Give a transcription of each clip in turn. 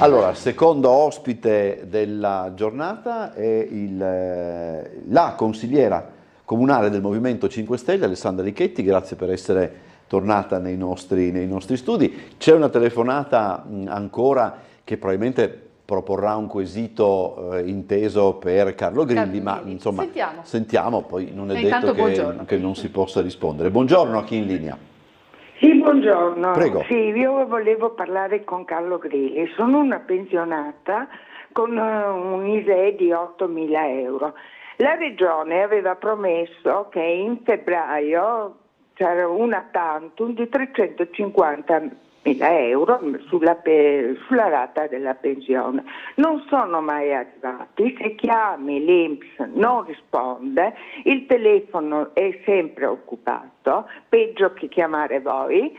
Allora, secondo ospite della giornata è la consigliera comunale del Movimento 5 Stelle, Alessandra Richetti. Grazie per essere tornata nei nostri studi. C'è una telefonata ancora che probabilmente proporrà un quesito inteso per Carlo Grilli, ma insomma sentiamo, poi non è detto che non si possa rispondere. Buongiorno a chi è in linea. Sì, buongiorno. Prego. Sì, io volevo parlare con Carlo Grilli. Sono una pensionata con un ISEE di 8.000 euro. La Regione aveva promesso che in febbraio c'era una tantum di 350.000 euro sulla rata della pensione. Non sono mai arrivati. Se chiami l'INPS non risponde, il telefono è sempre occupato, peggio che chiamare voi,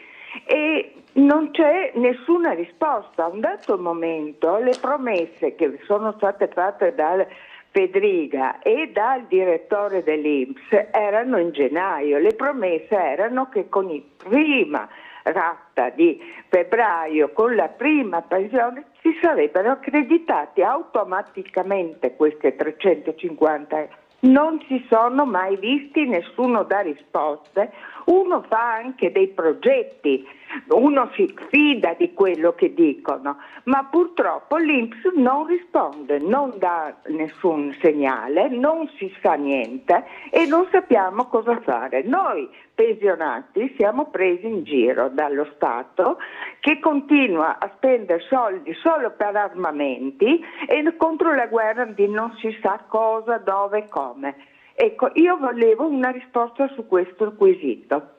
e non c'è nessuna risposta. A un dato momento le promesse che sono state fatte dal Fedriga e dal direttore dell'INPS erano in gennaio. Le promesse erano che con il prima rata di febbraio, con la prima pensione, si sarebbero accreditati automaticamente queste 350 euro. Non si sono mai visti, nessuno dà risposte. Uno fa anche dei progetti, uno si fida di quello che dicono, ma purtroppo l'INPS non risponde, non dà nessun segnale, non si sa niente e non sappiamo cosa fare. Noi pensionati siamo presi in giro dallo Stato che continua a spendere soldi solo per armamenti e contro la guerra di non si sa cosa, dove e come. Ecco, io volevo una risposta su questo quesito.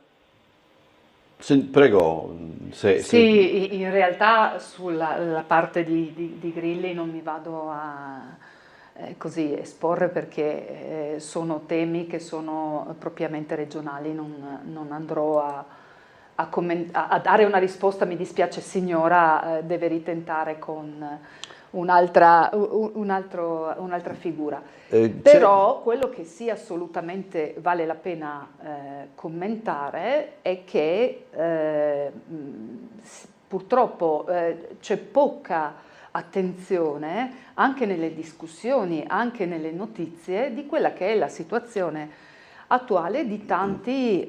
Prego. Sì, in realtà sulla parte di Grilli non mi vado a così esporre perché sono temi che sono propriamente regionali, non andrò a dare una risposta, mi dispiace signora, deve ritentare con un'altra figura. Però quello che sì assolutamente vale la pena commentare è che purtroppo c'è poca attenzione anche nelle discussioni, anche nelle notizie di quella che è la situazione attuale di tanti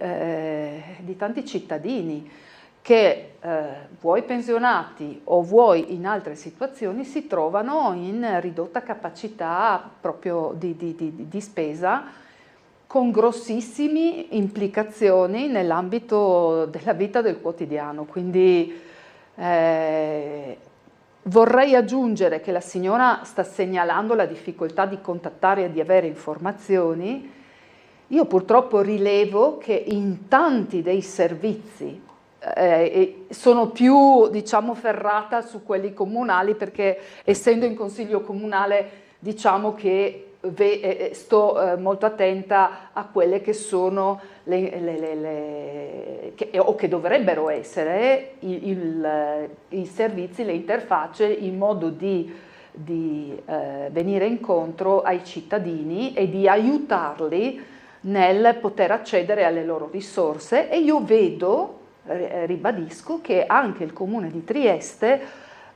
cittadini che vuoi pensionati o vuoi in altre situazioni si trovano in ridotta capacità proprio di spesa, con grossissime implicazioni nell'ambito della vita del quotidiano. Quindi vorrei aggiungere che la signora sta segnalando la difficoltà di contattare e di avere informazioni. Io purtroppo rilevo che in tanti dei servizi sono più, diciamo, ferrata su quelli comunali perché essendo in consiglio comunale diciamo che sto molto attenta a quelle che sono o che dovrebbero essere i servizi, le interfacce, il modo di venire incontro ai cittadini e di aiutarli nel poter accedere alle loro risorse. E io vedo, ribadisco, che anche il Comune di Trieste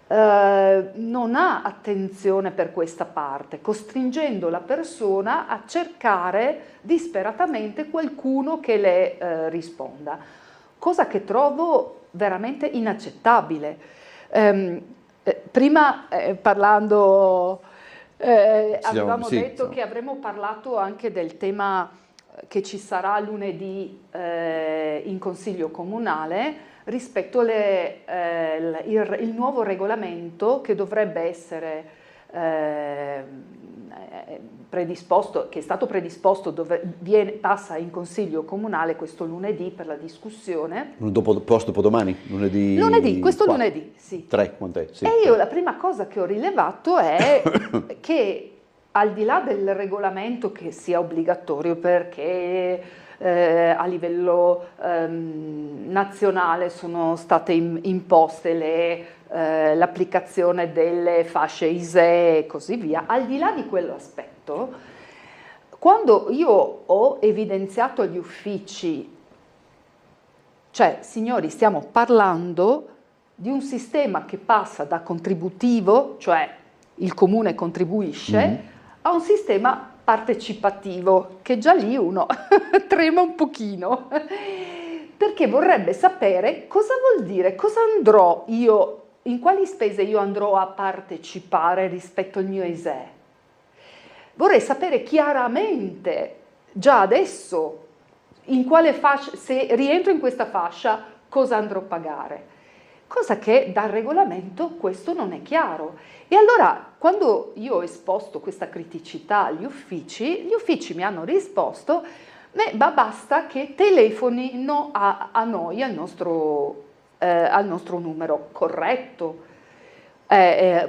non ha attenzione per questa parte, costringendo la persona a cercare disperatamente qualcuno che le risponda, cosa che trovo veramente inaccettabile. Prima parlando avevamo detto che avremmo parlato anche del tema che ci sarà lunedì in Consiglio Comunale rispetto il nuovo regolamento che dovrebbe essere predisposto, che è stato predisposto, passa in Consiglio Comunale questo lunedì per la discussione. Dopodomani? Lunedì, questo 4. Lunedì, sì. 3, quant'è? Sì. E io la prima cosa che ho rilevato è che al di là del regolamento che sia obbligatorio perché a livello nazionale sono state imposte l'applicazione delle fasce ISEE e così via, al di là di quell'aspetto, quando io ho evidenziato agli uffici, cioè signori stiamo parlando di un sistema che passa da contributivo, cioè il comune contribuisce, a un sistema partecipativo, che già lì uno trema un pochino, perché vorrebbe sapere cosa vuol dire, cosa andrò io, in quali spese io andrò a partecipare rispetto al mio ISEE. Vorrei sapere chiaramente, già adesso, in quale fascia, se rientro in questa fascia, cosa andrò a pagare. Cosa che dal regolamento questo non è chiaro. E allora, quando io ho esposto questa criticità agli uffici, gli uffici mi hanno risposto, ma basta che telefonino a noi, al nostro numero corretto.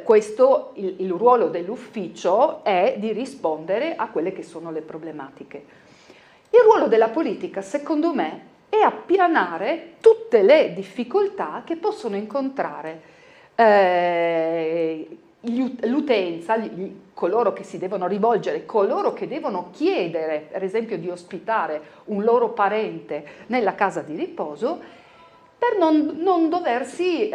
Questo, il ruolo dell'ufficio è di rispondere a quelle che sono le problematiche. Il ruolo della politica, secondo me, è appianare tutte le difficoltà che possono incontrare l'utenza, coloro che si devono rivolgere, coloro che devono chiedere, per esempio, di ospitare un loro parente nella casa di riposo, per non doversi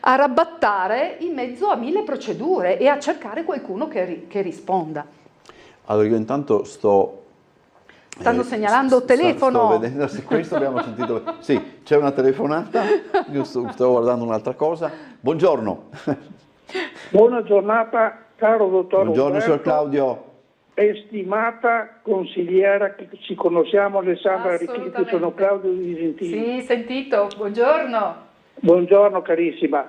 arrabattare in mezzo a 1000 procedure e a cercare qualcuno che risponda. Allora io intanto Stanno segnalando telefono. Sto vedendo se questo abbiamo sentito. Sì, c'è una telefonata, io stavo guardando un'altra cosa. Buongiorno. Buona giornata, caro dottor Buongiorno, Roberto, signor Claudio. estimata consigliera che ci conosciamo, Alessandra Ricchetti, sono Claudio di Gentili. Sì, sentito, buongiorno. Buongiorno carissima,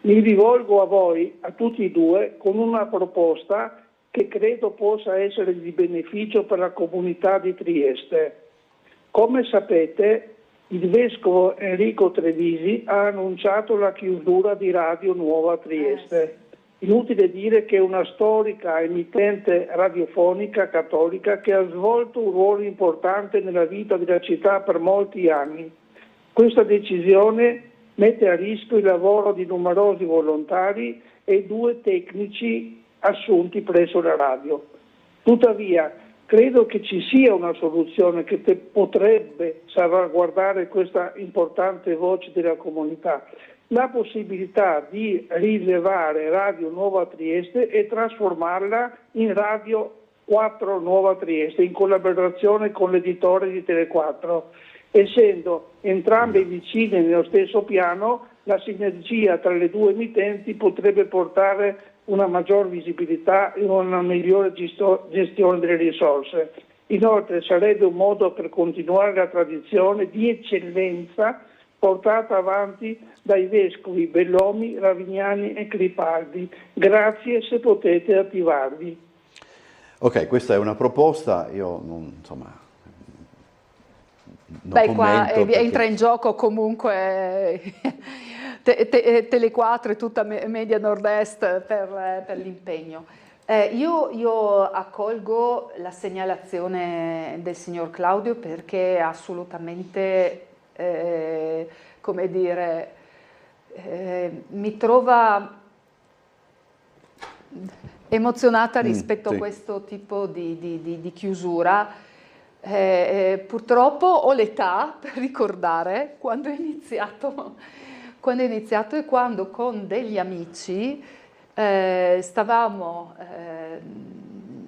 mi rivolgo a voi, a tutti e due, con una proposta che credo possa essere di beneficio per la comunità di Trieste. Come sapete, il vescovo Enrico Trevisi ha annunciato la chiusura di Radio Nuova Trieste. Inutile dire che è una storica emittente radiofonica cattolica che ha svolto un ruolo importante nella vita della città per molti anni. Questa decisione mette a rischio il lavoro di numerosi volontari e 2 tecnici assunti presso la radio. Tuttavia, credo che ci sia una soluzione che potrebbe salvaguardare questa importante voce della comunità. La possibilità di rilevare Radio Nuova Trieste e trasformarla in Radio 4 Nuova Trieste in collaborazione con l'editore di Tele4. Essendo entrambe vicine nello stesso piano, la sinergia tra le 2 emittenti potrebbe portare una maggior visibilità e una migliore gestione delle risorse. Inoltre sarebbe un modo per continuare la tradizione di eccellenza portata avanti dai vescovi Bellomi, Ravignani e Cripaldi. Grazie se potete attivarvi. Ok, questa è una proposta, io non Qua perché entra in gioco comunque Tele4 e tutta Media Nord-Est per l'impegno. Io accolgo la segnalazione del signor Claudio perché è assolutamente, come dire, mi trova emozionata rispetto a questo tipo di chiusura. Purtroppo ho l'età per ricordare quando è iniziato e quando con degli amici stavamo,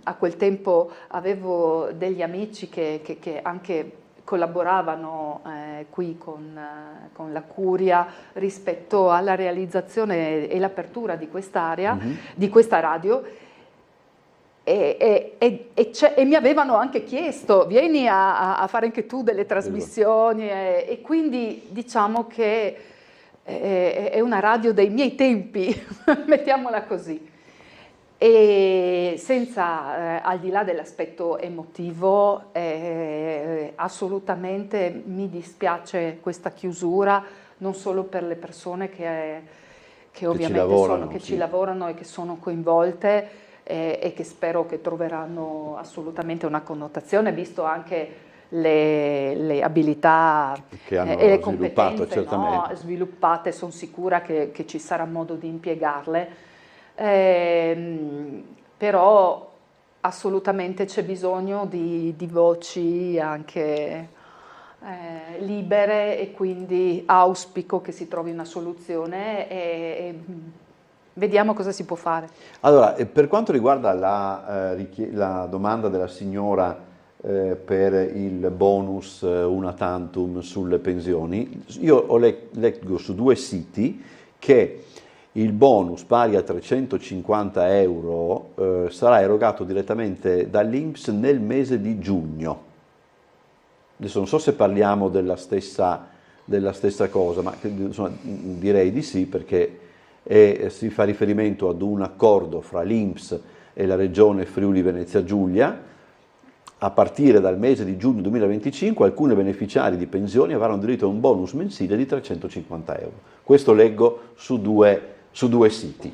a quel tempo avevo degli amici che anche collaboravano qui con la Curia rispetto alla realizzazione e l'apertura di quest'area, di questa radio. E mi avevano anche chiesto, vieni a fare anche tu delle trasmissioni, e quindi diciamo che è una radio dei miei tempi, mettiamola così. E senza, al di là dell'aspetto emotivo, assolutamente mi dispiace questa chiusura, non solo per le persone che ovviamente ci lavorano e che sono coinvolte, e che spero che troveranno assolutamente una connotazione, visto anche le abilità e le competenze sviluppate, sono sicura che ci sarà modo di impiegarle, però assolutamente c'è bisogno di voci anche libere, e quindi auspico che si trovi una soluzione e vediamo cosa si può fare. Allora, per quanto riguarda la domanda della signora per il bonus una tantum sulle pensioni, io leggo su 2 siti che il bonus pari a 350 euro sarà erogato direttamente dall'INPS nel mese di giugno. Adesso non so se parliamo della stessa cosa, ma insomma, direi di sì, perché si fa riferimento ad un accordo fra l'INPS e la Regione Friuli Venezia Giulia. A partire dal mese di giugno 2025 alcuni beneficiari di pensioni avranno diritto a un bonus mensile di 350 euro. Questo leggo su due siti.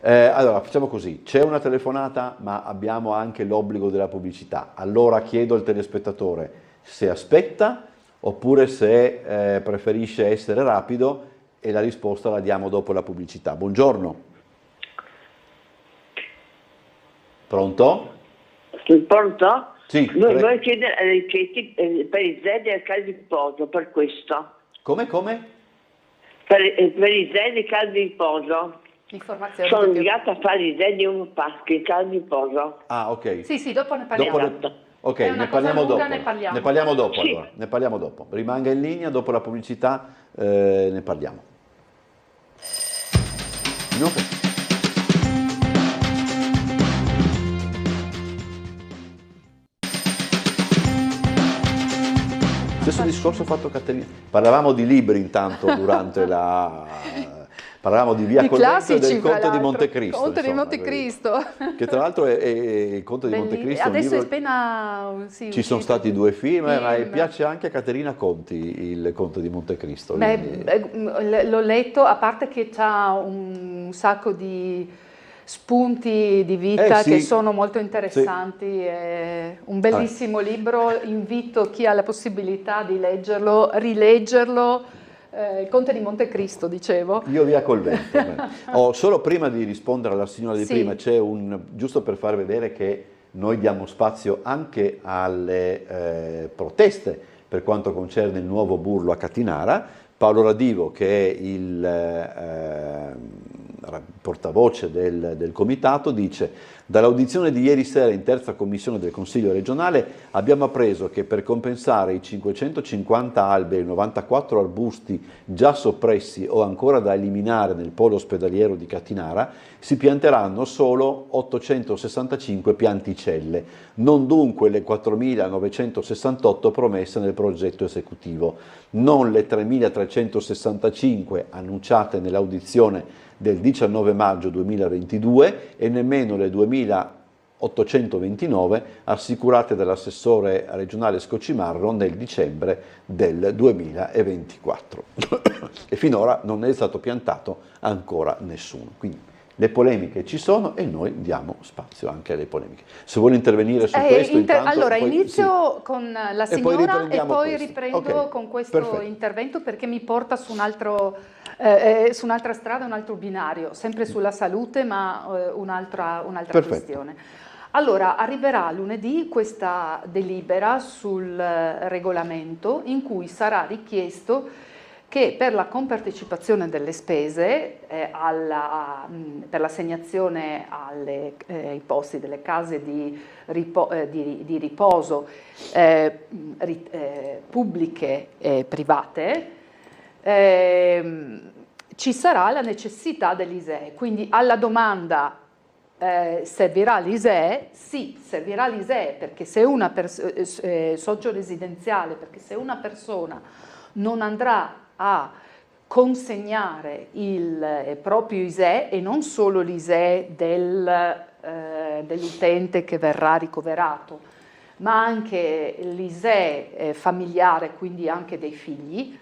Allora, facciamo così, c'è una telefonata, ma abbiamo anche l'obbligo della pubblicità. Allora chiedo al telespettatore se aspetta oppure se preferisce essere rapido, e la risposta la diamo dopo la pubblicità. Buongiorno. Pronto? Pronto? Sì. Noi chiedere alle richieste per i Z e il caso di riposo, per questo. Come? Per i Z e il caso di riposo. Informazioni Sono di più. obbligata a fare i Z di un paschi, il caso di riposo. Ah, ok. Sì, dopo ne parliamo. Ok, È una ne parliamo cosa lunga, dopo. ne parliamo. Ne parliamo dopo, Sì. allora. Ne parliamo dopo. Rimanga in linea, dopo la pubblicità ne parliamo. No. Stesso discorso fatto Caterina. Parlavamo di libri intanto durante parlavamo di Via I Colvento e classici, del fra Conte di l'altro. Montecristo. Conte di insomma, Montecristo. che tra l'altro è il Conte di Montecristo. Adesso è è un libro... appena Ci sono stati 2 film, ma piace anche a Caterina Conti il Conte di Montecristo. L'ho letto, a parte che c'ha un sacco di spunti di vita sì. che sono molto interessanti. È un bellissimo libro, invito chi ha la possibilità di leggerlo, rileggerlo. Il Conte di Montecristo, dicevo. Io Via Colvento. Solo prima di rispondere alla signora di Sì. prima, c'è giusto per far vedere che noi diamo spazio anche alle proteste per quanto concerne il nuovo burlo a Catinara. Paolo Radivo, che è il portavoce del comitato, dice: dall'audizione di ieri sera in terza commissione del Consiglio regionale abbiamo appreso che per compensare i 550 alberi e 94 arbusti già soppressi o ancora da eliminare nel polo ospedaliero di Catinara si pianteranno solo 865 pianticelle, non dunque le 4.968 promesse nel progetto esecutivo, non le 3.365 annunciate nell'audizione del 19 maggio 2022 e nemmeno le 2.829 assicurate dall'assessore regionale Scocimarro nel dicembre del 2024. E finora non è stato piantato ancora nessuno. Quindi le polemiche ci sono e noi diamo spazio anche alle polemiche. Se vuole intervenire su questo intanto... Allora, poi, inizio sì. con la E poi signora e riprendiamo poi questo. riprendo Ok, con questo perfetto. intervento, perché mi porta su un'altra strada, un altro binario, sempre sulla salute, ma un'altra Perfetto. questione. Allora, arriverà lunedì questa delibera sul regolamento in cui sarà richiesto che per la compartecipazione delle spese per l'assegnazione ai posti delle case di riposo pubbliche e private ci sarà la necessità dell'ISEE. Quindi alla domanda servirà l'ISEE? Sì, servirà l'ISEE, perché se una socio residenziale, perché se una persona non andrà a consegnare il proprio ISEE, e non solo l'ISEE dell'utente che verrà ricoverato, ma anche l'ISEE familiare, quindi anche dei figli,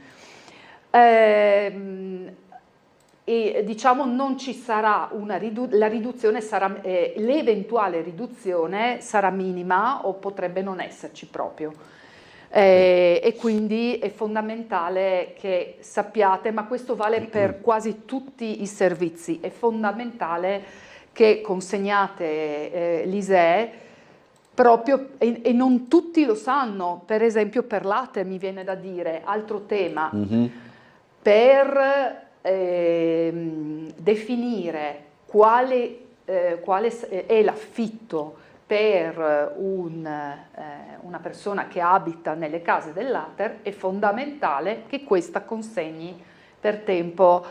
e diciamo non ci sarà la riduzione l'eventuale riduzione sarà minima o potrebbe non esserci proprio. E quindi è fondamentale che sappiate, ma questo vale per quasi tutti i servizi, è fondamentale che consegnate l'ISEE proprio, e non tutti lo sanno, per esempio per l'ATE mi viene da dire, altro tema, per definire quale è l'affitto per una persona che abita nelle case dell'ATER, è fondamentale che questa consegni per tempo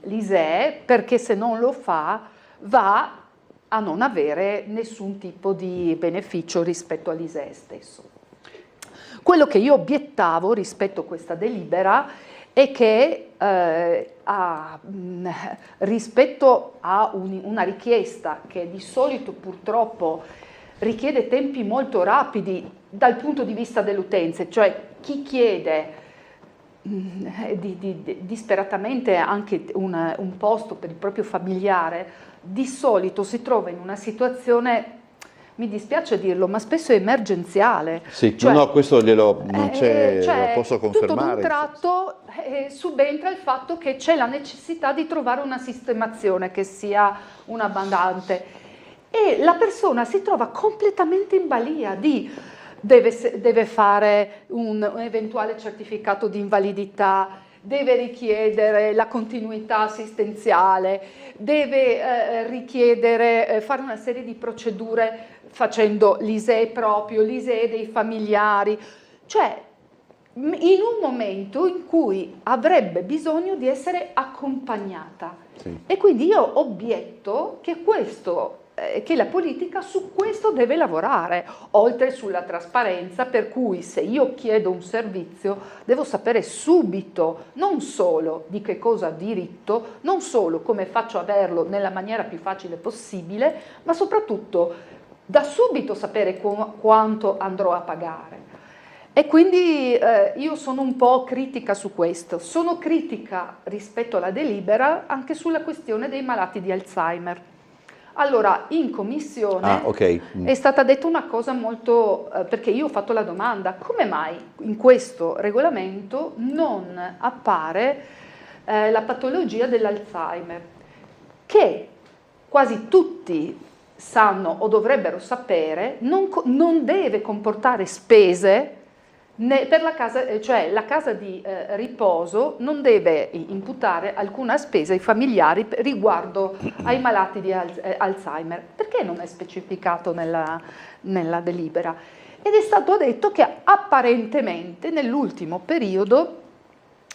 l'ISEE, perché se non lo fa va a non avere nessun tipo di beneficio rispetto all'ISEE stesso. Quello che io obiettavo rispetto a questa delibera è che rispetto a una richiesta che di solito purtroppo richiede tempi molto rapidi dal punto di vista dell'utenza, cioè chi chiede disperatamente anche un posto per il proprio familiare, di solito si trova in una situazione, mi dispiace dirlo, ma spesso emergenziale. Sì, cioè, no, questo non c'è, lo posso confermare. Tutto d'un tratto subentra il fatto che c'è la necessità di trovare una sistemazione che sia una bandante, e la persona si trova completamente in balia deve fare un eventuale certificato di invalidità, deve richiedere la continuità assistenziale, deve richiedere, fare una serie di procedure facendo l'ISEE proprio, l'ISEE dei familiari, cioè in un momento in cui avrebbe bisogno di essere accompagnata. Sì. E quindi io obietto che la politica su questo deve lavorare, oltre sulla trasparenza, per cui se io chiedo un servizio devo sapere subito non solo di che cosa ho diritto, non solo come faccio a averlo nella maniera più facile possibile, ma soprattutto da subito sapere quanto andrò a pagare. E quindi io sono un po' critica su questo. Sono critica rispetto alla delibera anche sulla questione dei malati di Alzheimer. Allora, in commissione è stata detta una cosa molto, perché io ho fatto la domanda, come mai in questo regolamento non appare la patologia dell'Alzheimer, che quasi tutti sanno o dovrebbero sapere, non deve comportare spese per la casa, cioè la casa di riposo non deve imputare alcuna spesa ai familiari riguardo ai malati di Alzheimer. Perché non è specificato nella delibera? Ed è stato detto che apparentemente nell'ultimo periodo,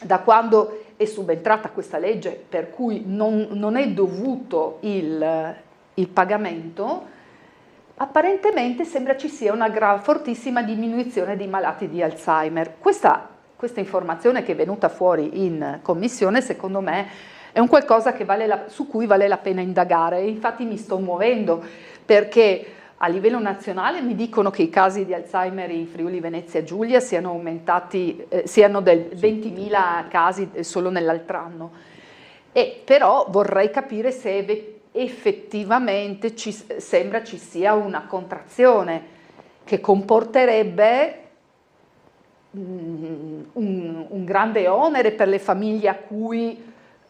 da quando è subentrata questa legge per cui non è dovuto il pagamento, apparentemente sembra ci sia una fortissima diminuzione di malati di Alzheimer. Questa informazione che è venuta fuori in commissione, secondo me, è un qualcosa che su cui vale la pena indagare. Infatti mi sto muovendo, perché a livello nazionale mi dicono che i casi di Alzheimer in Friuli Venezia Giulia siano aumentati, siano del 20.000 casi solo nell'altro anno. Però vorrei capire se effettivamente sembra ci sia una contrazione che comporterebbe un grande onere per le famiglie a cui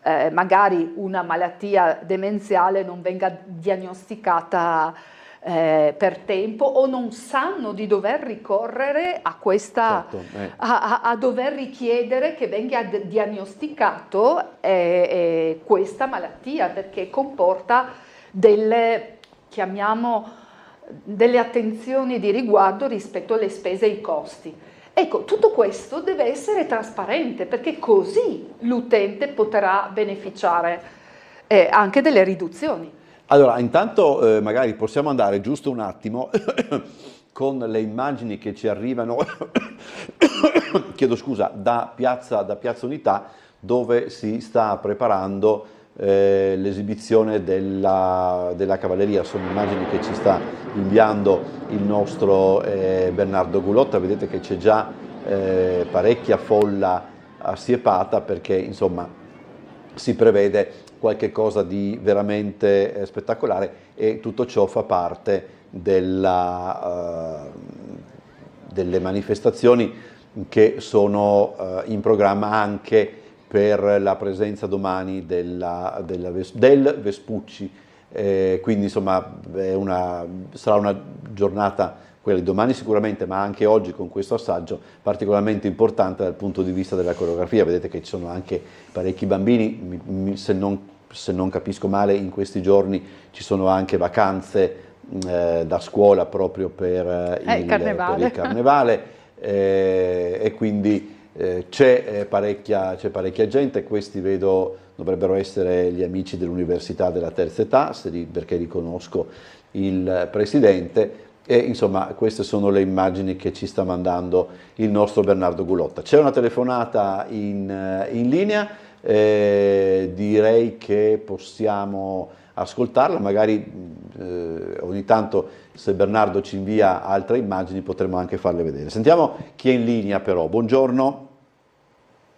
magari una malattia demenziale non venga diagnosticata per tempo, o non sanno di dover ricorrere a questa, a dover richiedere che venga diagnosticato questa malattia, perché comporta delle attenzioni di riguardo rispetto alle spese e ai costi. Ecco, tutto questo deve essere trasparente, perché così l'utente potrà beneficiare anche delle riduzioni. Allora, intanto magari possiamo andare giusto un attimo con le immagini che ci arrivano, chiedo scusa, da Piazza Unità, dove si sta preparando l'esibizione della cavalleria. Sono immagini che ci sta inviando il nostro Bernardo Gulotta. Vedete che c'è già parecchia folla assiepata, perché insomma si prevede qualche cosa di veramente spettacolare, e tutto ciò fa parte delle manifestazioni che sono in programma anche per la presenza domani del Vespucci quindi insomma sarà una giornata, quella di domani sicuramente, ma anche oggi con questo assaggio particolarmente importante dal punto di vista della coreografia. Vedete che ci sono anche parecchi bambini, se non capisco male in questi giorni ci sono anche vacanze da scuola proprio per il carnevale, e quindi c'è parecchia gente. Questi vedo dovrebbero essere gli amici dell'Università della Terza Età, perché riconosco il presidente, e insomma queste sono le immagini che ci sta mandando il nostro Bernardo Gulotta. C'è una telefonata in linea, direi che possiamo ascoltarla, magari ogni tanto se Bernardo ci invia altre immagini potremo anche farle vedere. Sentiamo chi è in linea però. Buongiorno.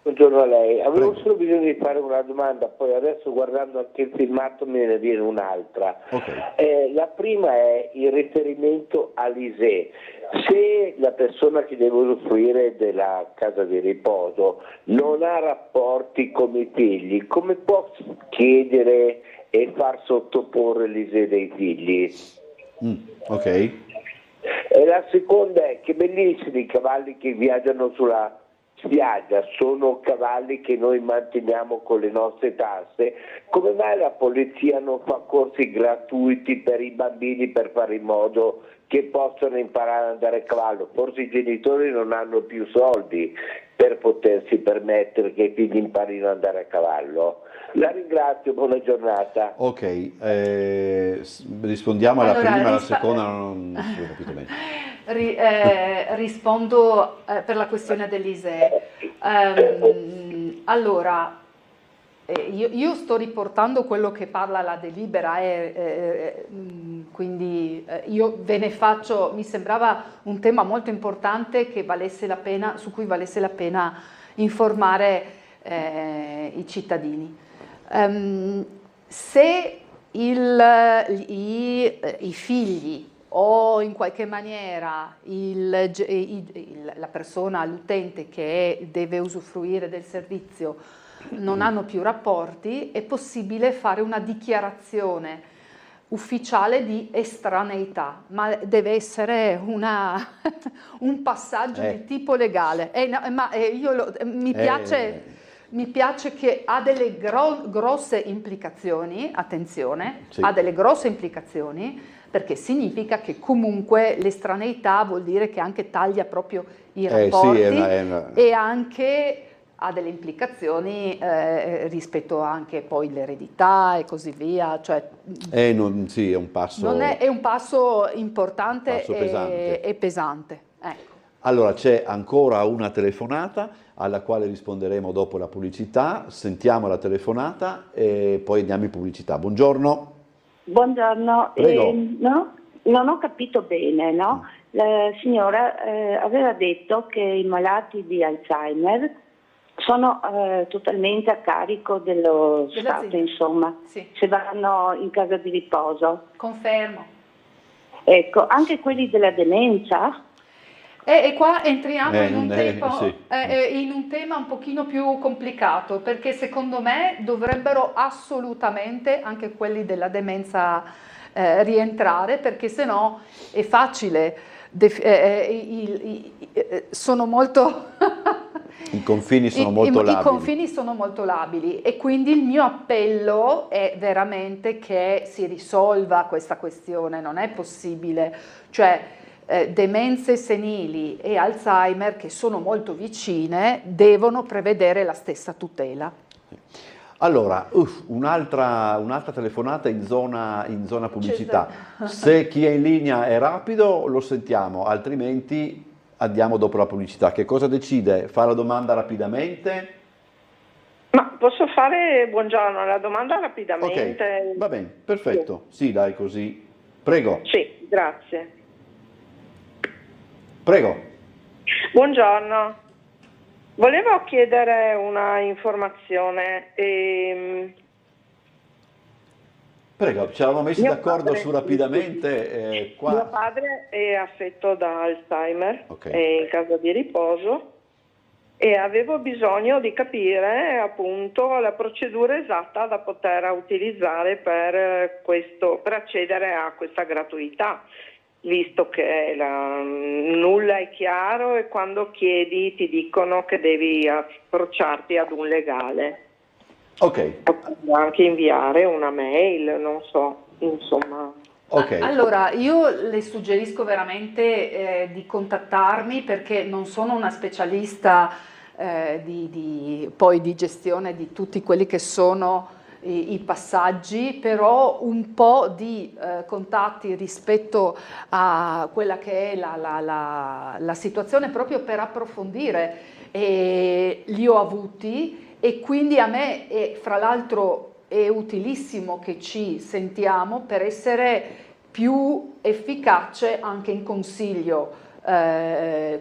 Buongiorno a lei, avevo Prego. solo bisogno di fare una domanda, poi adesso guardando anche il filmato me ne viene un'altra. Okay. La prima è il riferimento all'ISEE. Se la persona che deve usufruire della casa di riposo non ha rapporti con i figli, come può chiedere e far sottoporre l'ISEE dei figli? Ok. E la seconda è che bellissimi i cavalli che viaggiano sulla spiaggia, sono cavalli che noi manteniamo con le nostre tasse. Come mai la polizia non fa corsi gratuiti per i bambini per fare in modo che possano imparare ad andare a cavallo? Forse i genitori non hanno più soldi per potersi permettere che i figli imparino ad andare a cavallo. La ringrazio, buona giornata. Ok, rispondiamo alla prima, alla seconda non ho capito bene. Rispondo per la questione dell'ISEE. Allora, io sto riportando quello che parla la delibera, quindi io ve ne faccio, mi sembrava un tema molto importante che valesse la pena, su cui valesse la pena informare i cittadini. Se i figli o in qualche maniera la persona, l'utente che deve usufruire del servizio non hanno più rapporti, è possibile fare una dichiarazione ufficiale di estraneità, ma deve essere un passaggio di tipo legale. Mi piace che ha delle grosse implicazioni, attenzione, Sì. ha delle grosse implicazioni, perché significa che comunque l'estraneità vuol dire che anche taglia proprio i rapporti, e anche ha delle implicazioni rispetto anche poi all'eredità e così via. Cioè, Sì, è un passo. è un passo importante, pesante. e pesante. Ecco. Allora c'è ancora una telefonata alla quale risponderemo dopo la pubblicità. Sentiamo la telefonata e poi andiamo in pubblicità. Buongiorno. Buongiorno, Prego. no? Non ho capito bene, no? La signora aveva detto che i malati di Alzheimer sono totalmente a carico dello Stato, insomma, Sì. se vanno in casa di riposo. Confermo. Ecco, anche quelli della demenza? E qua entriamo in un tema un pochino più complicato, perché secondo me dovrebbero assolutamente anche quelli della demenza rientrare, perché sennò è facile, sono molto... I confini sono molto labili. I confini sono molto labili, e quindi il mio appello è veramente che si risolva questa questione. Non è possibile, cioè demenze senili e Alzheimer, che sono molto vicine, devono prevedere la stessa tutela. Allora, un'altra telefonata in zona pubblicità. Se chi è in linea è rapido lo sentiamo, altrimenti andiamo dopo la pubblicità. Che cosa decide? Fa la domanda rapidamente? Ma posso fare, buongiorno, la domanda rapidamente? Ok, va bene, perfetto. Sì, dai, così. Prego. Sì, grazie. Prego. Buongiorno, volevo chiedere una informazione. Prego, ci eravamo messi Mio d'accordo padre- su rapidamente. Qua. Mio padre è affetto da Alzheimer, Ok. è in casa di riposo e avevo bisogno di capire appunto la procedura esatta da poter utilizzare per accedere a questa gratuità, visto che nulla è chiaro e quando chiedi ti dicono che devi approcciarti ad un legale. Ok. Anche inviare una mail, non so, insomma. Okay. Allora, io le suggerisco veramente di contattarmi, perché non sono una specialista poi di gestione di tutti quelli che sono i passaggi, però un po' di contatti rispetto a quella che è la situazione, proprio per approfondire, li ho avuti, e quindi a me fra l'altro è utilissimo che ci sentiamo per essere più efficace anche in consiglio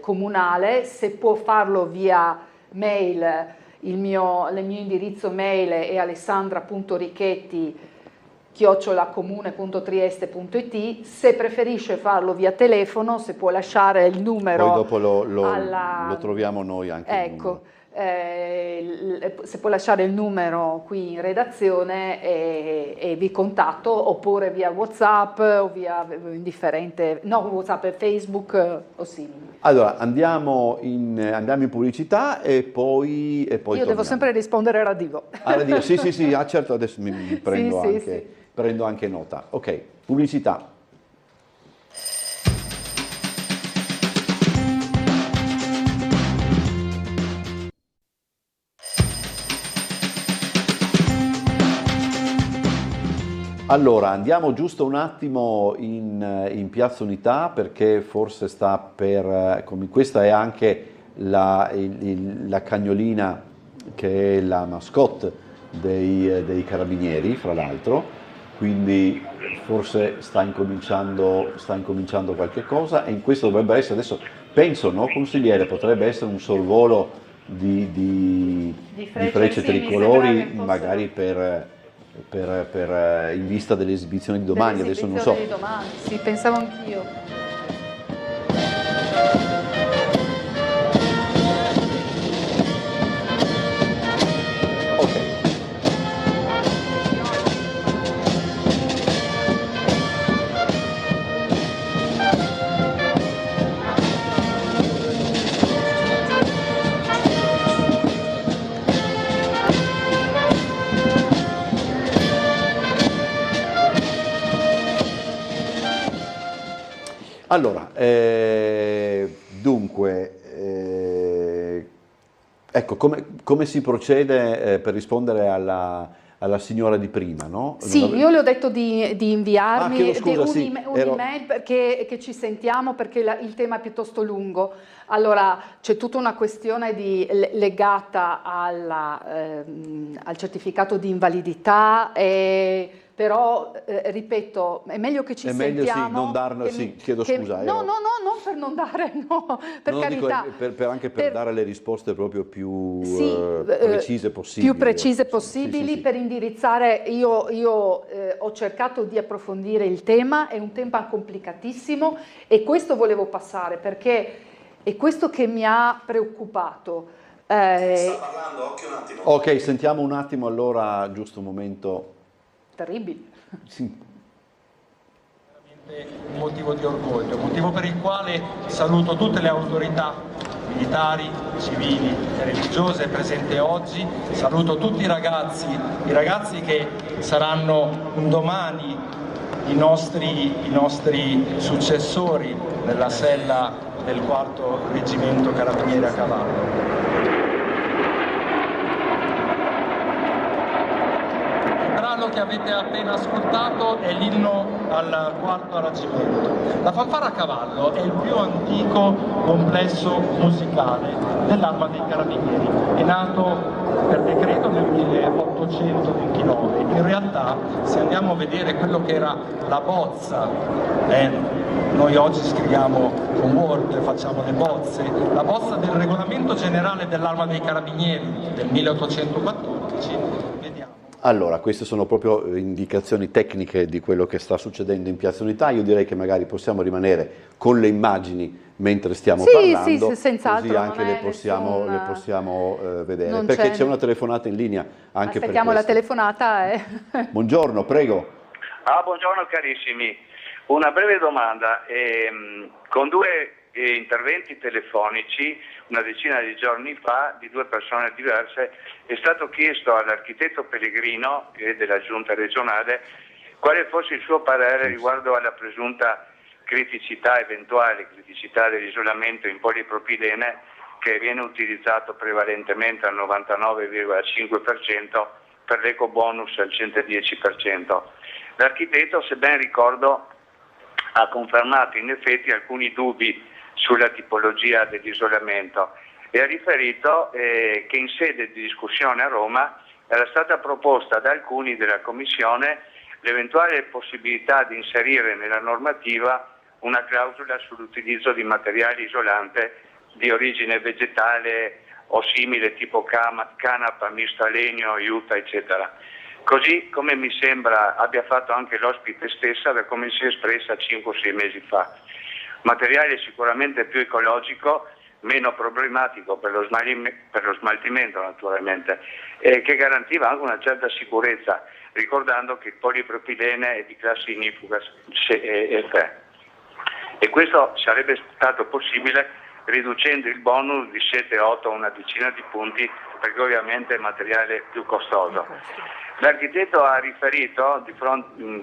comunale. Se può farlo via mail, il mio indirizzo mail è alessandra.richetti@comune.trieste.it. Se preferisce farlo via telefono, se può lasciare il numero, poi dopo lo troviamo noi anche. Ecco, se può lasciare il numero qui in redazione e vi contatto, oppure via WhatsApp o via indifferente, no, WhatsApp e Facebook o simili. Allora andiamo in pubblicità e poi Io torniamo. devo sempre rispondere a radio. Sì, certo, adesso mi prendo, sì. prendo anche nota. Ok, pubblicità. Allora, andiamo giusto un attimo in Piazza Unità, perché forse sta per, questa è anche la cagnolina che è la mascotte dei carabinieri, fra l'altro, quindi forse sta incominciando qualche cosa, e in questo dovrebbe essere, adesso penso, no, consigliere, potrebbe essere un sorvolo di frecce tricolori, magari in vista delle esibizioni di domani, adesso non so. Di domani, sì, pensavo anch'io. Ok. Allora, dunque, ecco, come si procede per rispondere alla signora di prima, no? Sì, io le ho detto di inviarmi un'email perché ci sentiamo, perché il tema è piuttosto lungo. Allora, c'è tutta una questione legata al certificato di invalidità, però ripeto, è meglio che ci sentiamo. È meglio non darlo, chiedo scusa. No, non per non dare, no, per carità. Dico, anche per dare le risposte proprio più precise possibili. Più precise possibili, per indirizzare. Io ho cercato di approfondire il tema, è un tema complicatissimo, e questo volevo passare, perché è questo che mi ha preoccupato. Sta parlando, occhio un attimo. Ok, sentiamo un attimo allora, giusto un momento. Terribile. Sì. Veramente un motivo di orgoglio, motivo per il quale saluto tutte le autorità militari, civili e religiose presenti oggi, saluto tutti i ragazzi che saranno un domani i nostri successori nella sella del 4° Reggimento Carabinieri a Cavallo. Che avete appena ascoltato è l'inno al 4° Reggimento. La fanfara a cavallo è il più antico complesso musicale dell'Arma dei Carabinieri. È nato per decreto nel 1829. In realtà, se andiamo a vedere quello che era la bozza, noi oggi scriviamo con Word, facciamo le bozze, la bozza del regolamento generale dell'Arma dei Carabinieri del 1814, vediamo. Allora, queste sono proprio indicazioni tecniche di quello che sta succedendo in Piazza Unità. Io direi che magari possiamo rimanere con le immagini mentre stiamo parlando, sì, senz'altro, così anche non le è possiamo, nessun- le possiamo vedere, non perché c'è- c'è una telefonata in linea anche Aspettiamo per la questo. telefonata. Buongiorno, prego. Buongiorno carissimi, una breve domanda. Con due interventi telefonici una decina di giorni fa di due persone diverse è stato chiesto all'architetto Pellegrino della giunta regionale quale fosse il suo parere riguardo alla presunta eventuale criticità dell'isolamento in polipropilene che viene utilizzato prevalentemente al 99,5% per l'ecobonus al 110%. L'architetto, se ben ricordo, ha confermato in effetti alcuni dubbi sulla tipologia dell'isolamento e ha riferito che in sede di discussione a Roma era stata proposta da alcuni della Commissione l'eventuale possibilità di inserire nella normativa una clausola sull'utilizzo di materiale isolante di origine vegetale o simile tipo canapa, misto a legno, juta, eccetera. Così come mi sembra abbia fatto anche l'ospite stessa da come si è espressa 5 o 6 mesi fa. Materiale sicuramente più ecologico, meno problematico per lo smaltimento naturalmente, che garantiva anche una certa sicurezza, ricordando che il polipropilene è di classe ignifuga Fe. E questo sarebbe stato possibile riducendo il bonus di 7, 8 o una decina di punti, perché ovviamente è materiale più costoso. L'architetto ha riferito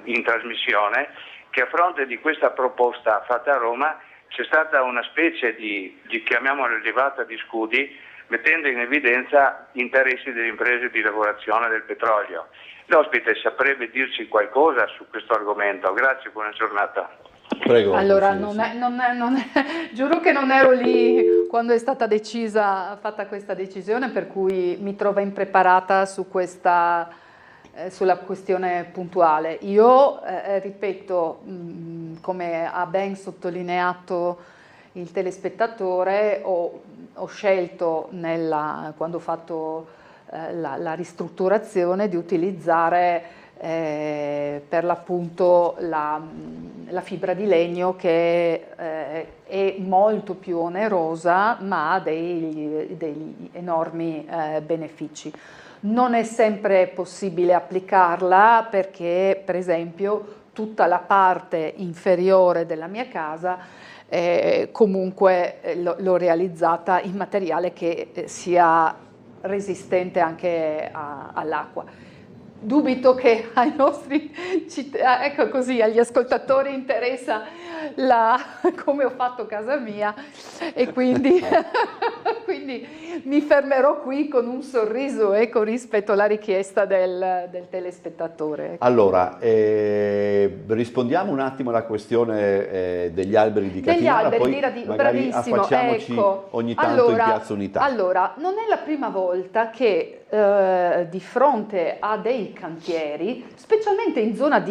in trasmissione che a fronte di questa proposta fatta a Roma c'è stata una specie di chiamiamola levata di scudi, mettendo in evidenza gli interessi delle imprese di lavorazione del petrolio. L'ospite saprebbe dirci qualcosa su questo argomento? Grazie, buona giornata. Prego. Allora, giuro che non ero lì quando è stata fatta questa decisione, per cui mi trovo impreparata sulla questione puntuale. Io, ripeto, come ha ben sottolineato il telespettatore, ho scelto quando ho fatto la ristrutturazione di utilizzare per l'appunto la fibra di legno, che è molto più onerosa ma ha degli enormi benefici. Non è sempre possibile applicarla perché, per esempio, tutta la parte inferiore della mia casa comunque l'ho realizzata in materiale che sia resistente anche all'acqua. Dubito che agli ascoltatori interessa come ho fatto casa mia, e quindi mi fermerò qui con un sorriso rispetto alla richiesta del telespettatore. Allora, rispondiamo un attimo alla questione degli alberi di Catinara, poi magari affacciamoci ogni tanto in Piazza Unità. Allora, non è la prima volta che di fronte a dei cantieri, specialmente in zona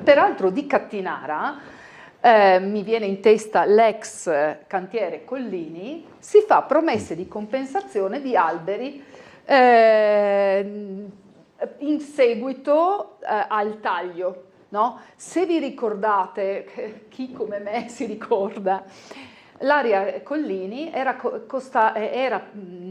peraltro di Catinara, mi viene in testa l'ex cantiere Collini, si fa promesse di compensazione di alberi in seguito al taglio, no? Se vi ricordate, chi come me si ricorda, l'area Collini era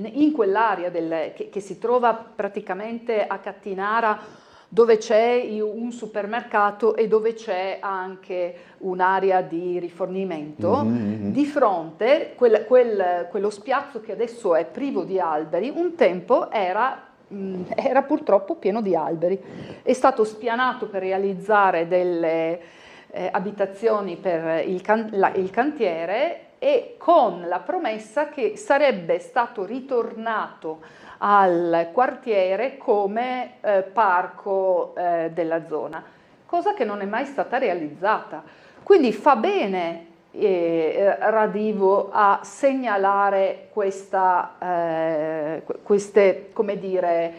in quell'area che si trova praticamente a Catinara, dove c'è un supermercato e dove c'è anche un'area di rifornimento. Di fronte, quello spiazzo che adesso è privo di alberi, un tempo era purtroppo pieno di alberi. È stato spianato per realizzare delle abitazioni per il cantiere, e con la promessa che sarebbe stato ritornato al quartiere come parco della zona, cosa che non è mai stata realizzata. Quindi fa bene Radivo a segnalare queste, come dire,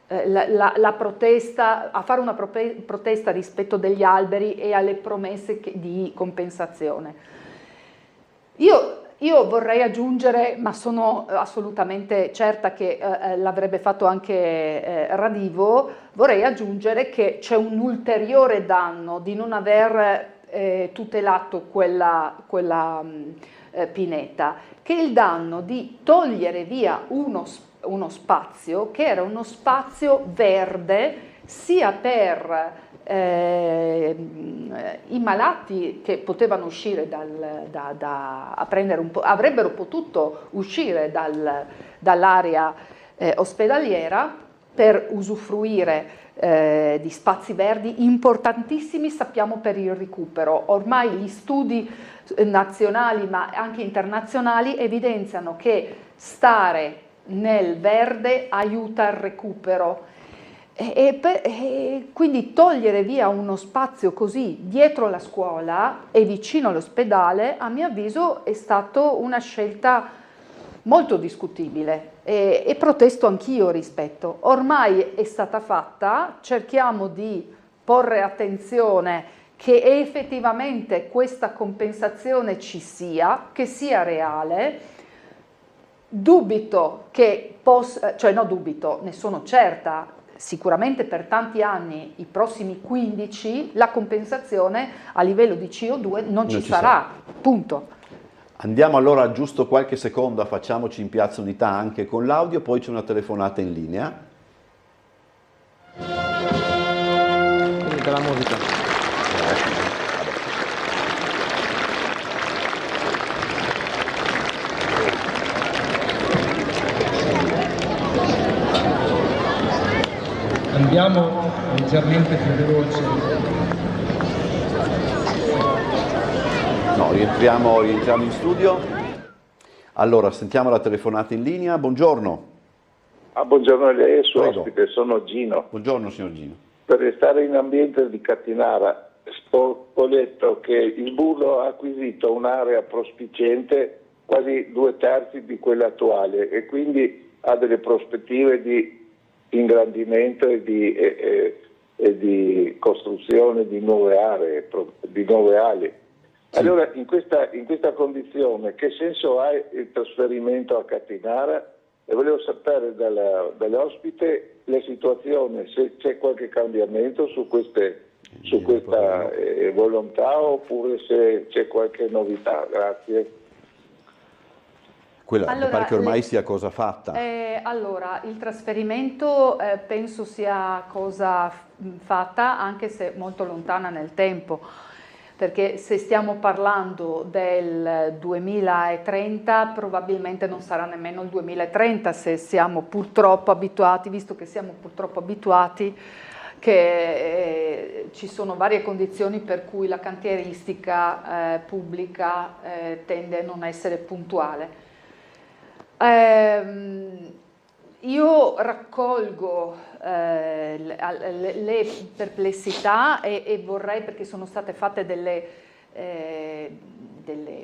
la protesta, a fare una protesta rispetto degli alberi e alle promesse di compensazione. Io Io vorrei aggiungere, ma sono assolutamente certa che l'avrebbe fatto anche Radivo, vorrei aggiungere che c'è un ulteriore danno di non aver tutelato quella pineta, che è il danno di togliere via uno spazio che era uno spazio verde sia per i malati che potevano uscire a prendere avrebbero potuto uscire dall'area ospedaliera per usufruire di spazi verdi importantissimi, sappiamo, per il recupero. Ormai gli studi nazionali ma anche internazionali evidenziano che stare nel verde aiuta il recupero. E quindi togliere via uno spazio così dietro la scuola e vicino all'ospedale, a mio avviso, è stata una scelta molto discutibile e protesto anch'io rispetto. Ormai è stata fatta, cerchiamo di porre attenzione che effettivamente questa compensazione ci sia, che sia reale. Dubito che ne sono certa. Sicuramente per tanti anni, i prossimi 15, la compensazione a livello di CO2 non ci sarà, punto. Andiamo allora giusto qualche secondo, facciamoci in Piazza Unità anche con l'audio, poi c'è una telefonata in linea. La musica. Andiamo leggermente più veloci. No, rientriamo in studio. Allora, sentiamo la telefonata in linea. Buongiorno. Buongiorno a lei e suo Prego. ospite, sono Gino. Buongiorno signor Gino. Per restare in ambiente di Catinara, ho letto che il Burlo ha acquisito un'area prospiciente quasi 2/3 di quella attuale e quindi ha delle prospettive di ingrandimento e di costruzione di nuove aree, di nuove ali. Sì. Allora, in questa condizione, che senso ha il trasferimento a Catinara? E volevo sapere dall'ospite la situazione, se c'è qualche cambiamento su questa volontà oppure se c'è qualche novità. Grazie. Allora, mi pare che ormai sia cosa fatta. Allora, il trasferimento penso sia cosa fatta, anche se molto lontana nel tempo, perché se stiamo parlando del 2030 probabilmente non sarà nemmeno il 2030, se siamo purtroppo abituati, visto che siamo purtroppo abituati che ci sono varie condizioni per cui la cantieristica pubblica tende a non essere puntuale. Io raccolgo le perplessità e vorrei, perché sono state fatte delle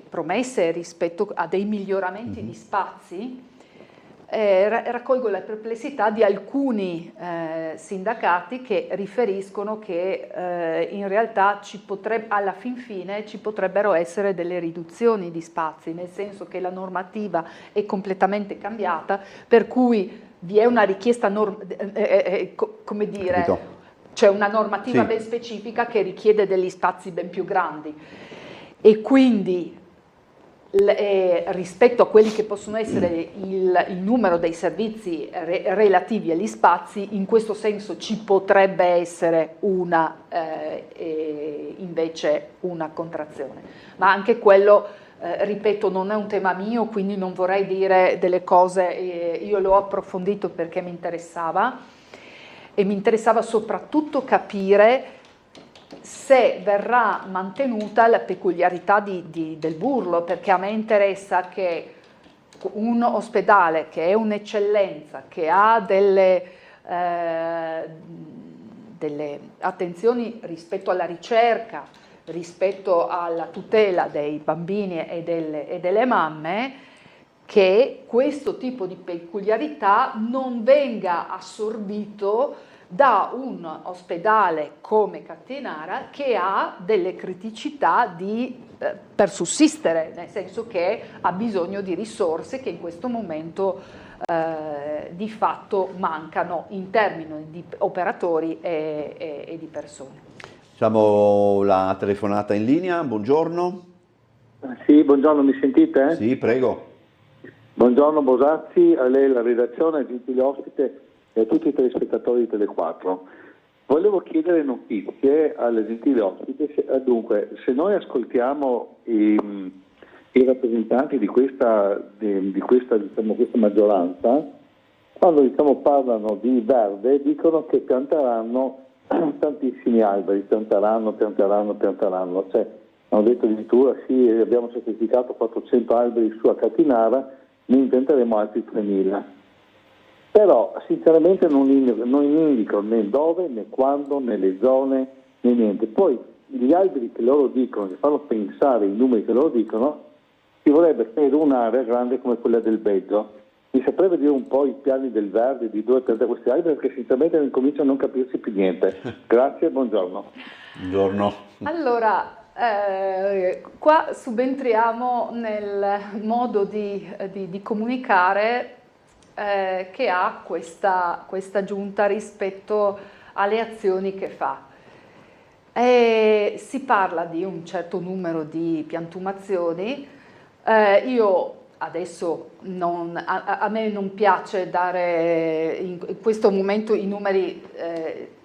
promesse rispetto a dei miglioramenti di spazi, raccolgo le perplessità di alcuni sindacati che riferiscono che in realtà alla fin fine ci potrebbero essere delle riduzioni di spazi, nel senso che la normativa è completamente cambiata, per cui vi è una richiesta, come dire, c'è una normativa ben specifica che richiede degli spazi ben più grandi e quindi rispetto a quelli che possono essere il numero dei servizi relativi agli spazi, in questo senso ci potrebbe essere invece una contrazione, ma anche quello, ripeto, non è un tema mio, quindi non vorrei dire delle cose, io l'ho approfondito perché mi interessava e mi interessava soprattutto capire se verrà mantenuta la peculiarità del Burlo, perché a me interessa che un ospedale che è un'eccellenza, che ha delle attenzioni rispetto alla ricerca, rispetto alla tutela dei bambini e delle mamme, che questo tipo di peculiarità non venga assorbito da un ospedale come Catinara che ha delle criticità per sussistere, nel senso che ha bisogno di risorse che in questo momento di fatto mancano in termini di operatori e di persone. Facciamo la telefonata in linea, buongiorno. Sì, buongiorno, mi sentite? Sì, prego. Buongiorno Bosazzi, a lei la redazione, al gentile ospite e a tutti i telespettatori di Tele4. Volevo chiedere notizie al gentile ospite. Dunque, se noi ascoltiamo i rappresentanti di questa maggioranza, quando parlano di verde, dicono che pianteranno tantissimi alberi, pianteranno. Cioè, hanno detto addirittura sì, abbiamo certificato 400 alberi su a Catinara, ne inventeremo altri 3.000. Però sinceramente non indicano né dove, né quando, né le zone, né niente. Poi gli alberi che loro dicono, che fanno pensare i numeri che loro dicono, ci vorrebbe per un'area grande come quella del Belgio. Mi saprebbe dire un po' i piani del verde di dove prendere questi alberi, perché sinceramente comincio a non capirsi più niente. Grazie, buongiorno. Buongiorno. Allora, qua subentriamo nel modo di comunicare che ha questa giunta rispetto alle azioni che fa. Si parla di un certo numero di piantumazioni. Io adesso a me non piace dare in questo momento i numeri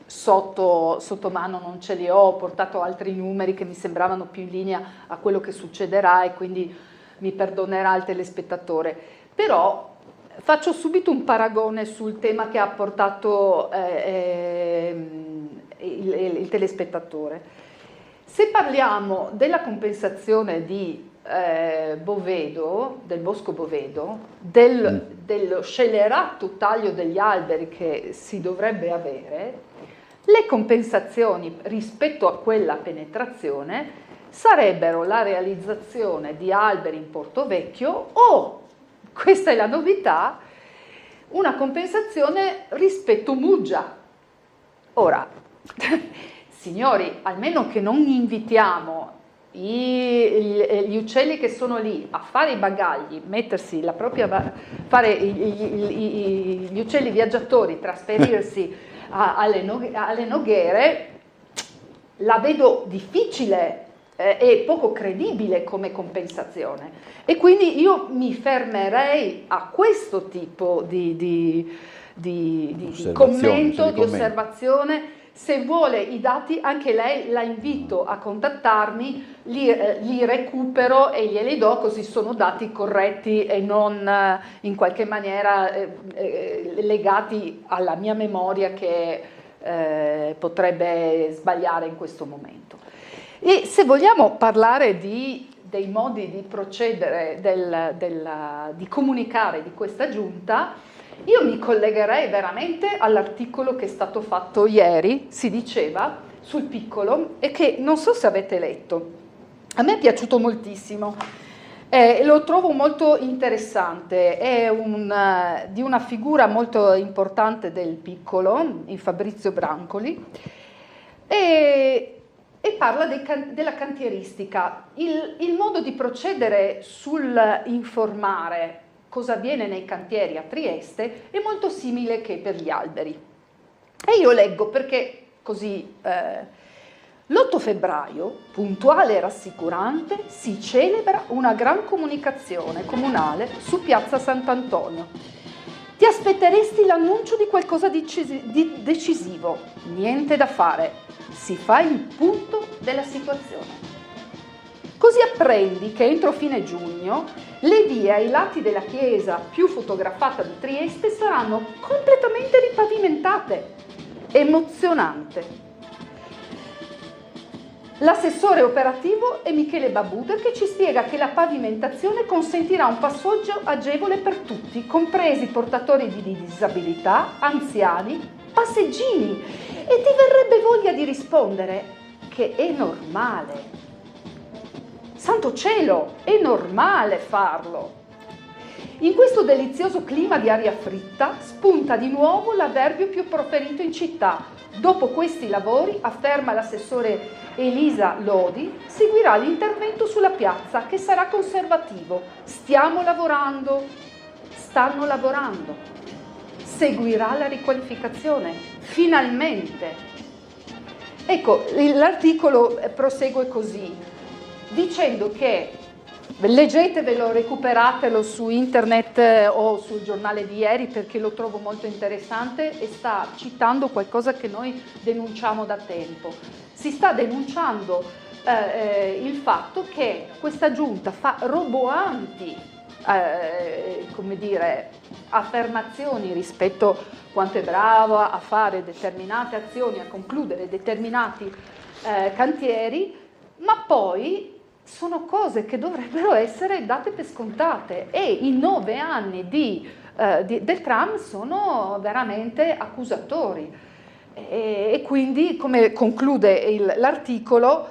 sotto mano, non ce li ho portato altri numeri che mi sembravano più in linea a quello che succederà e quindi mi perdonerà il telespettatore. Però faccio subito un paragone sul tema che ha portato il telespettatore. Se parliamo della compensazione di Bovedo, del Bosco Bovedo, dello scellerato taglio degli alberi che si dovrebbe avere, le compensazioni rispetto a quella penetrazione sarebbero la realizzazione di alberi in Portovecchio o, questa è la novità, una compensazione rispetto Muggia. Ora, signori, almeno che non invitiamo gli uccelli che sono lì a fare i bagagli, mettersi la propria, fare gli uccelli viaggiatori, trasferirsi alle noghere, la vedo difficile e poco credibile come compensazione, e quindi io mi fermerei a questo tipo di commento, di osservazione. Se vuole i dati, anche lei la invito a contattarmi, li recupero e glieli do, così sono dati corretti e non in qualche maniera legati alla mia memoria che potrebbe sbagliare in questo momento. E se vogliamo parlare dei modi di procedere, di comunicare di questa giunta, io mi collegherei veramente all'articolo che è stato fatto ieri, si diceva, sul piccolo, e che non so se avete letto. A me è piaciuto moltissimo, lo trovo molto interessante, è di una figura molto importante del piccolo, in Fabrizio Brancoli, e parla della cantieristica. Il modo di procedere sul informare cosa avviene nei cantieri a Trieste è molto simile che per gli alberi. E io leggo perché così l'8 febbraio, puntuale e rassicurante, si celebra una gran comunicazione comunale su Piazza Sant'Antonio. Ti aspetteresti l'annuncio di qualcosa di decisivo? Niente da fare, si fa il punto della situazione. Così apprendi che entro fine giugno le vie ai lati della chiesa più fotografata di Trieste saranno completamente ripavimentate. Emozionante. L'assessore operativo è Michele Babuder, che ci spiega che la pavimentazione consentirà un passaggio agevole per tutti, compresi portatori di disabilità, anziani, passeggini. E ti verrebbe voglia di rispondere che è normale. Santo cielo, è normale farlo. In questo delizioso clima di aria fritta spunta di nuovo l'avverbio più proferito in città. Dopo questi lavori, afferma l'assessore Elisa Lodi, seguirà l'intervento sulla piazza che sarà conservativo. Stiamo lavorando, stanno lavorando. Seguirà la riqualificazione, finalmente. Ecco, l'articolo prosegue così, dicendo che leggetevelo, recuperatelo su internet o sul giornale di ieri perché lo trovo molto interessante e sta citando qualcosa che noi denunciamo da tempo. Si sta denunciando il fatto che questa giunta fa roboanti come dire, affermazioni rispetto a quanto è brava a fare determinate azioni, a concludere determinati cantieri, ma poi sono cose che dovrebbero essere date per scontate e i 9 anni del tram sono veramente accusatori. E quindi, come conclude l'articolo,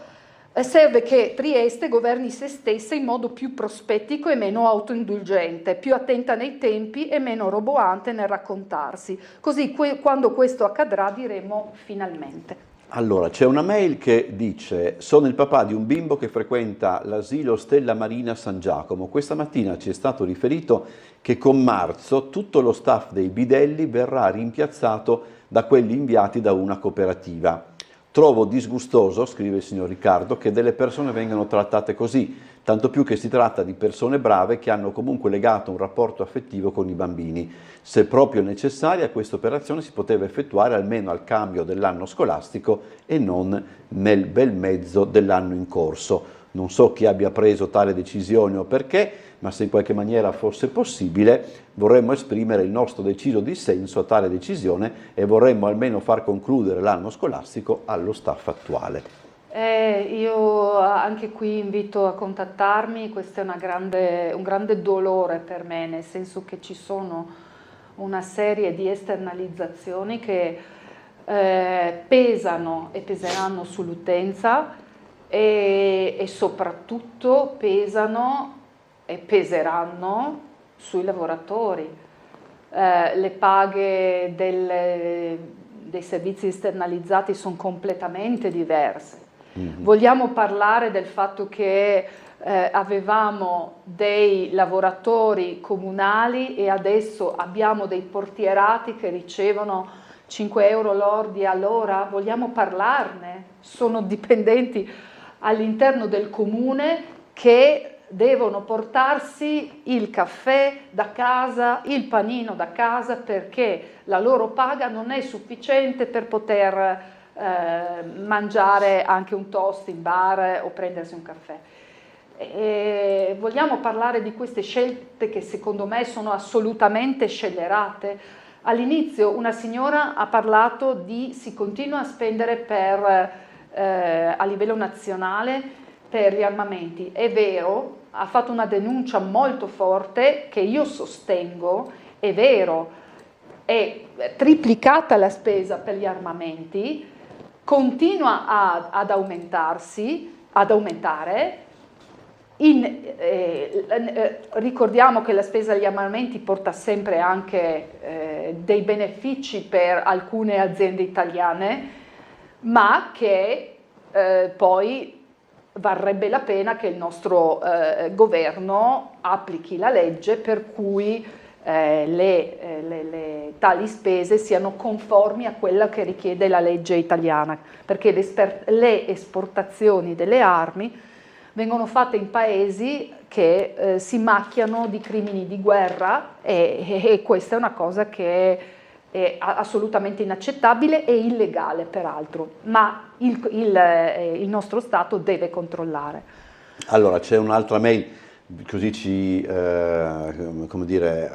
serve che Trieste governi se stessa in modo più prospettico e meno autoindulgente, più attenta nei tempi e meno roboante nel raccontarsi. Così quando questo accadrà diremo finalmente. Allora, c'è una mail che dice: sono il papà di un bimbo che frequenta l'asilo Stella Marina San Giacomo. Questa mattina ci è stato riferito che con marzo tutto lo staff dei bidelli verrà rimpiazzato da quelli inviati da una cooperativa. Trovo disgustoso, scrive il signor Riccardo, che delle persone vengano trattate così, tanto più che si tratta di persone brave che hanno comunque legato un rapporto affettivo con i bambini. Se proprio necessaria, questa operazione si poteva effettuare almeno al cambio dell'anno scolastico e non nel bel mezzo dell'anno in corso. Non so chi abbia preso tale decisione o perché, ma se in qualche maniera fosse possibile vorremmo esprimere il nostro deciso dissenso a tale decisione e vorremmo almeno far concludere l'anno scolastico allo staff attuale. Io anche qui invito a contattarmi, questo è un grande dolore per me, nel senso che ci sono una serie di esternalizzazioni che pesano e peseranno sull'utenza e soprattutto pesano e peseranno sui lavoratori. Le paghe dei servizi esternalizzati sono completamente diverse. Vogliamo parlare del fatto che avevamo dei lavoratori comunali e adesso abbiamo dei portierati che ricevono 5 euro lordi all'ora? Vogliamo parlarne? Sono dipendenti all'interno del comune che devono portarsi il caffè da casa, il panino da casa, perché la loro paga non è sufficiente per poter mangiare anche un toast in bar o prendersi un caffè. E vogliamo parlare di queste scelte che secondo me sono assolutamente scellerate. All'inizio una signora ha parlato di si continua a spendere a livello nazionale per gli armamenti. È vero, ha fatto una denuncia molto forte che io sostengo, è vero, è triplicata la spesa per gli armamenti, continua ad aumentare. Ricordiamo che la spesa degli armamenti porta sempre anche dei benefici per alcune aziende italiane, ma che poi varrebbe la pena che il nostro governo applichi la legge per cui tali spese siano conformi a quella che richiede la legge italiana, perché le esportazioni delle armi vengono fatte in paesi che si macchiano di crimini di guerra e questa è una cosa che è assolutamente inaccettabile e illegale peraltro, ma il nostro Stato deve controllare. Allora c'è un'altra mail, così ci come dire,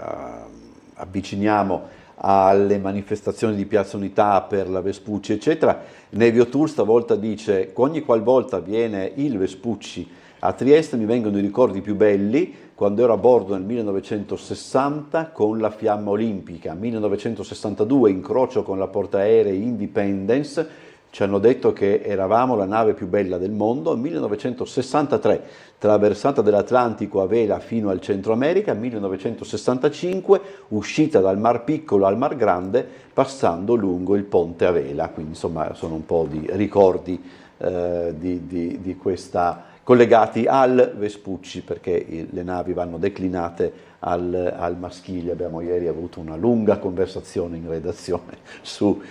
avviciniamo alle manifestazioni di Piazza Unità per la Vespucci eccetera. Nevio Tour stavolta dice: ogni qualvolta viene il Vespucci a Trieste mi vengono i ricordi più belli quando ero a bordo nel 1960 con la Fiamma Olimpica, 1962 incrocio con la portaerei Independence, ci hanno detto che eravamo la nave più bella del mondo, 1963 traversata dell'Atlantico a vela fino al Centro America, 1965 uscita dal Mar Piccolo al Mar Grande passando lungo il ponte a vela, quindi insomma sono un po' di ricordi di questa, collegati al Vespucci, perché le navi vanno declinate al maschile. Abbiamo ieri avuto una lunga conversazione in redazione su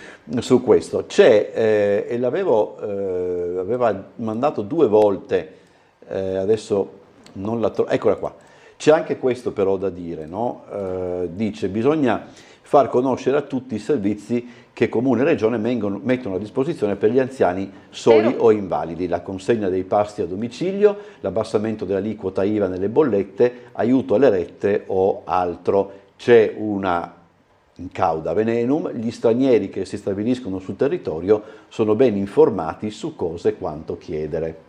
questo. C'è, e aveva mandato 2 volte, adesso non la trovo, eccola qua. C'è anche questo però da dire, no? Dice: bisogna far conoscere a tutti i servizi che Comune e Regione mettono a disposizione per gli anziani soli o invalidi, la consegna dei pasti a domicilio, l'abbassamento dell'aliquota IVA nelle bollette, aiuto alle rette o altro. C'è una in cauda venenum: gli stranieri che si stabiliscono sul territorio sono ben informati su cosa e quanto chiedere.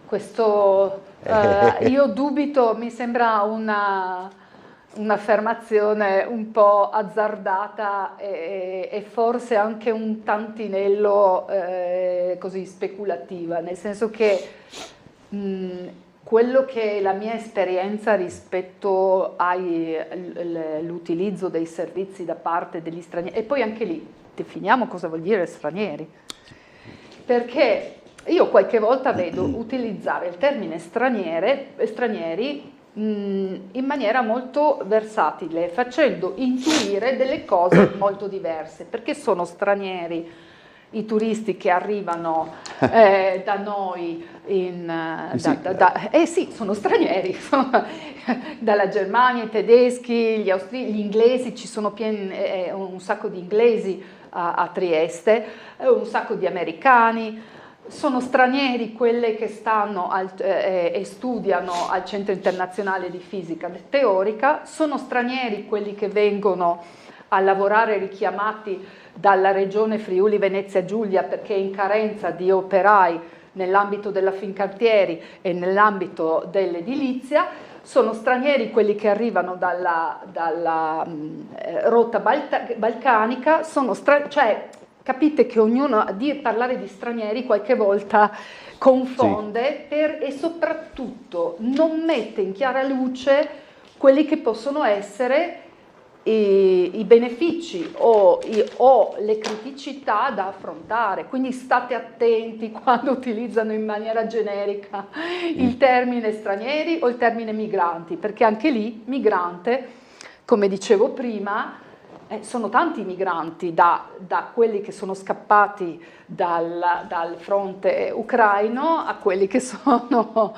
Questo io dubito, mi sembra un'affermazione un po' azzardata e forse anche un tantinello così speculativa, nel senso che quello che è la mia esperienza rispetto all'utilizzo dei servizi da parte degli stranieri, e poi anche lì definiamo cosa vuol dire stranieri, perché io qualche volta vedo utilizzare il termine stranieri in maniera molto versatile, facendo intuire delle cose molto diverse, perché sono stranieri i turisti che arrivano da noi sì, sono stranieri, dalla Germania, i tedeschi, gli inglesi, ci sono un sacco di inglesi a Trieste, un sacco di americani. Sono stranieri quelle che stanno e studiano al Centro Internazionale di Fisica Teorica, sono stranieri quelli che vengono a lavorare richiamati dalla Regione Friuli Venezia Giulia perché è in carenza di operai nell'ambito della Fincantieri e nell'ambito dell'edilizia, sono stranieri quelli che arrivano dalla rotta balcanica, cioè capite che ognuno a parlare di stranieri qualche volta confonde e soprattutto non mette in chiara luce quelli che possono essere i benefici o le criticità da affrontare. Quindi state attenti quando utilizzano in maniera generica il termine stranieri o il termine migranti, perché anche lì migrante, come dicevo prima, sono tanti migranti, da quelli che sono scappati dal fronte ucraino a quelli che sono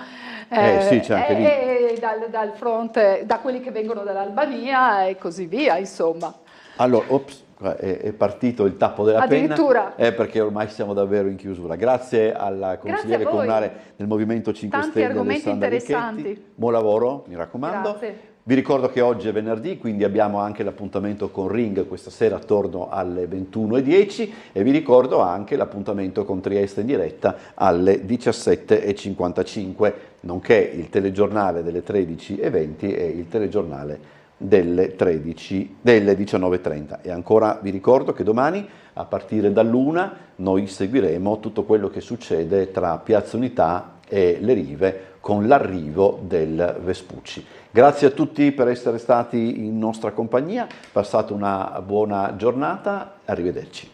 dal fronte, da quelli che vengono dall'Albania e così via, insomma. Allora, è partito il tappo della penna, perché ormai siamo davvero in chiusura. Grazie alla consigliere comunale del Movimento 5 Tanti Stelle, argomenti Alessandra interessanti. Richetti. Buon lavoro, mi raccomando. Grazie. Vi ricordo che oggi è venerdì, quindi abbiamo anche l'appuntamento con Ring questa sera attorno alle 21:10 e vi ricordo anche l'appuntamento con Trieste in diretta alle 17:55, nonché il telegiornale delle 13:20 e il telegiornale delle 19:30. E ancora vi ricordo che domani a partire dall'1 noi seguiremo tutto quello che succede tra Piazza Unità e le Rive con l'arrivo del Vespucci. Grazie a tutti per essere stati in nostra compagnia, passate una buona giornata, arrivederci.